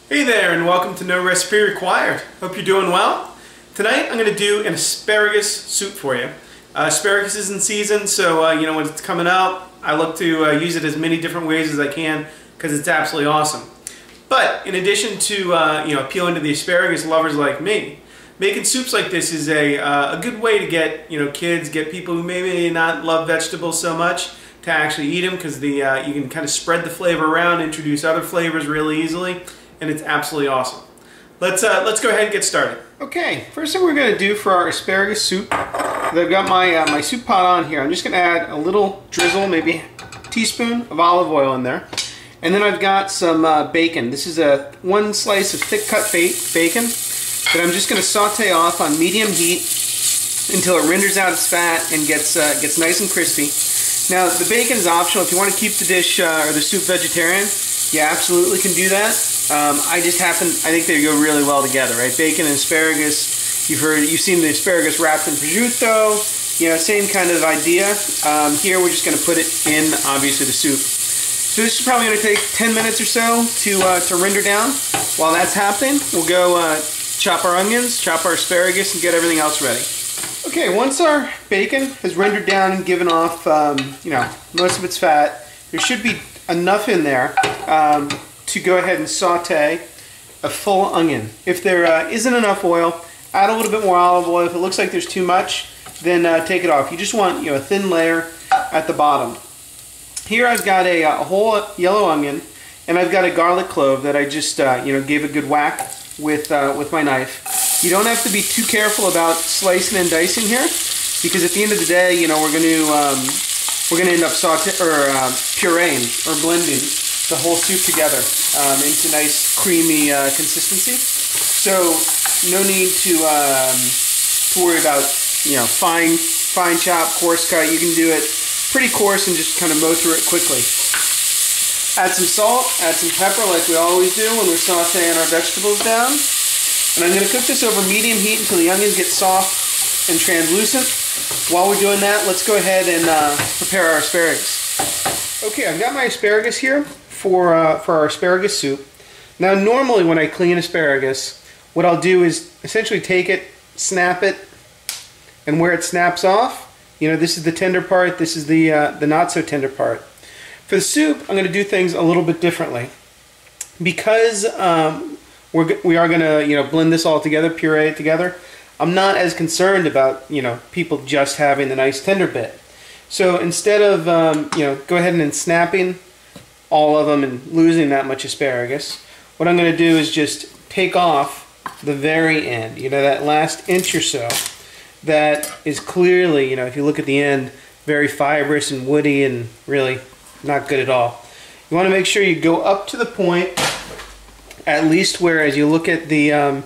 Hey there, and welcome to No Recipe Required. Hope you're doing well. Tonight I'm going to do an asparagus soup for you. Asparagus is in season, so when it's coming out, I look to use it as many different ways as I can because it's absolutely awesome. But in addition to appealing to the asparagus lovers like me, making soups like this is a good way to get kids, get people who maybe not love vegetables so much to actually eat them, because you can kind of spread the flavor around, introduce other flavors really easily. And it's absolutely awesome. Let's go ahead and get started. Okay, first thing we're going to do for our asparagus soup, I've got my soup pot on here. I'm just going to add a little drizzle, maybe a teaspoon of olive oil in there. And then I've got some bacon. This is one slice of thick cut bacon that I'm just going to saute off on medium heat until it renders out its fat and gets nice and crispy. Now the bacon is optional. If you want to keep the dish or the soup vegetarian, you absolutely can do that. I think they go really well together, right? Bacon and asparagus. You've seen the asparagus wrapped in prosciutto. Same kind of idea. Here we're just going to put it in, obviously, the soup. So this is probably going to take 10 minutes or so to render down. While that's happening, we'll go chop our onions, chop our asparagus, and get everything else ready. Okay, once our bacon has rendered down and given off, most of its fat, there should be enough in there to go ahead and saute a full onion. If there isn't enough oil, add a little bit more olive oil. If it looks like there's too much, then take it off. You just want a thin layer at the bottom. Here I've got a whole yellow onion, and I've got a garlic clove that I just gave a good whack with my knife. You don't have to be too careful about slicing and dicing here, because at the end of the day, we're going to end up pureeing or blending the whole soup together into nice creamy consistency. So no need to worry about fine chop, coarse cut. You can do it pretty coarse and just kind of mow through it quickly. Add some salt, add some pepper like we always do when we're sauteing our vegetables down. And I'm going to cook this over medium heat until the onions get soft and translucent. While we're doing that, let's go ahead and prepare our asparagus. Okay, I've got my asparagus here for our asparagus soup. Now normally when I clean asparagus, what I'll do is essentially take it, snap it, and where it snaps off, this is the tender part, this is the not so tender part. For the soup, I'm going to do things a little bit differently. Because we are going to blend this all together, puree it together, I'm not as concerned about people just having the nice tender bit. So instead of go ahead and snapping all of them and losing that much asparagus, what I'm going to do is just take off the very end, that last inch or so that is clearly, if you look at the end, very fibrous and woody and really not good at all. You want to make sure you go up to the point, at least where as you look at the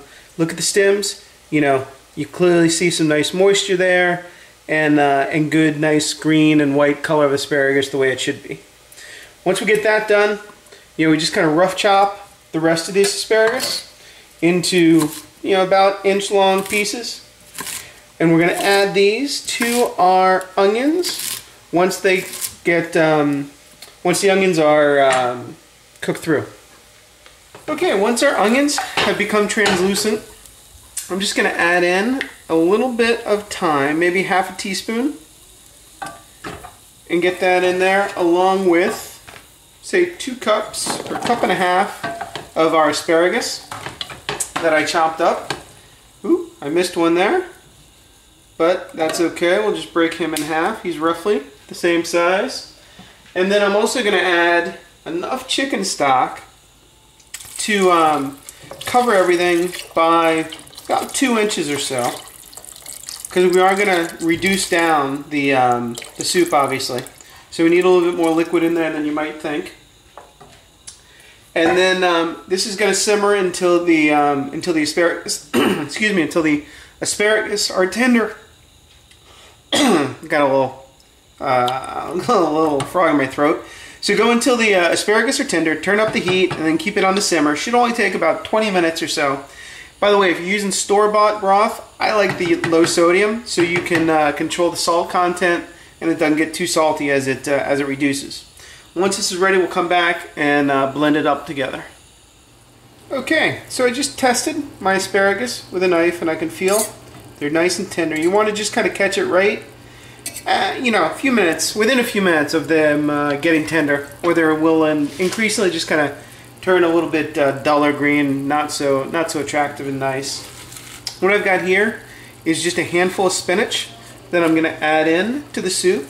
stems, you clearly see some nice moisture there and good nice green and white color of asparagus the way it should be. Once we get that done, we just kind of rough chop the rest of this asparagus into about inch-long pieces, and we're going to add these to our onions once the onions are cooked through. Okay, once our onions have become translucent, I'm just going to add in a little bit of thyme, maybe half a teaspoon, and get that in there along with, say, 2 cups or cup and a half of our asparagus that I chopped up. Ooh, I missed one there, but that's okay. We'll just break him in half. He's roughly the same size. And then I'm also going to add enough chicken stock to cover everything by about 2 inches or so, because we are going to reduce down the soup, obviously. So we need a little bit more liquid in there than you might think. And then this is going to simmer until the asparagus, excuse me, until the asparagus are tender. Got a little frog in my throat. So go until the asparagus are tender, turn up the heat, and then keep it on the simmer. Should only take about 20 minutes or so. By the way, if you're using store-bought broth, I like the low sodium, so you can control the salt content, and it doesn't get too salty as it reduces. Once this is ready, we'll come back and blend it up together. Okay, so I just tested my asparagus with a knife and I can feel they're nice and tender. You want to just kind of catch it right, you know, within a few minutes of them getting tender, or they will increasingly just kind of turn a little bit duller green, not so attractive and nice. What I've got here is just a handful of spinach that I'm going to add in to the soup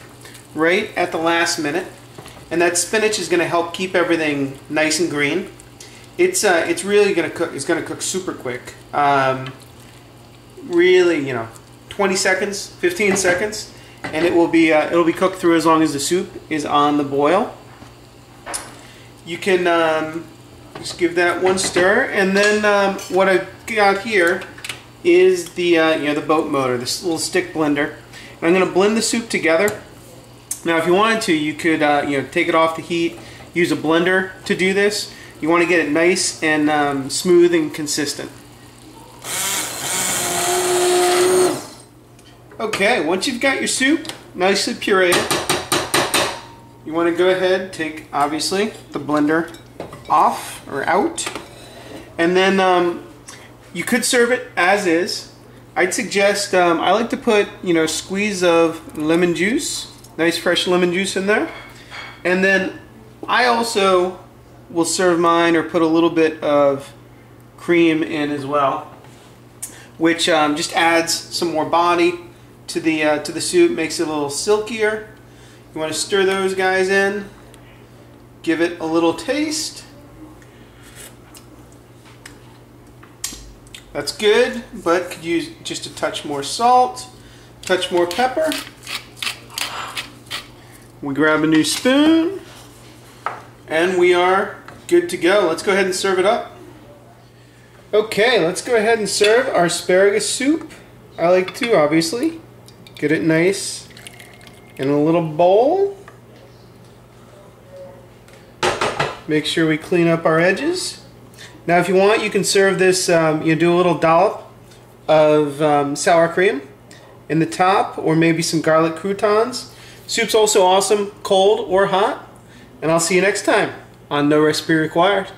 right at the last minute, and that spinach is going to help keep everything nice and green. It's really going to cook. It's going to cook super quick. Really, you know, 20 seconds, 15 seconds, and it'll be cooked through as long as the soup is on the boil. You can just give that one stir, and then what I've got here is the you know, the boat motor, this little stick blender, and I'm going to blend the soup together. Now, if you wanted to, you could you know, take it off the heat, use a blender to do this. You want to get it nice and smooth and consistent. Okay, once you've got your soup nicely pureed, you want to go ahead, take obviously the blender off or out, and then you could serve it as is. I'd suggest, I like to put, you know, a squeeze of lemon juice, nice fresh lemon juice in there, and then I also will serve mine or put a little bit of cream in as well, which just adds some more body to the soup, makes it a little silkier. You want to stir those guys in, give it a little taste. That's good, but could use just a touch more salt, touch more pepper. We grab a new spoon, and we are good to go. Let's go ahead and serve it up. Okay, let's go ahead and serve our asparagus soup. I like to obviously get it nice in a little bowl. Make sure we clean up our edges. Now, if you want, you can serve this, you do a little dollop of sour cream in the top, or maybe some garlic croutons. Soup's also awesome cold or hot, and I'll see you next time on No Recipe Required.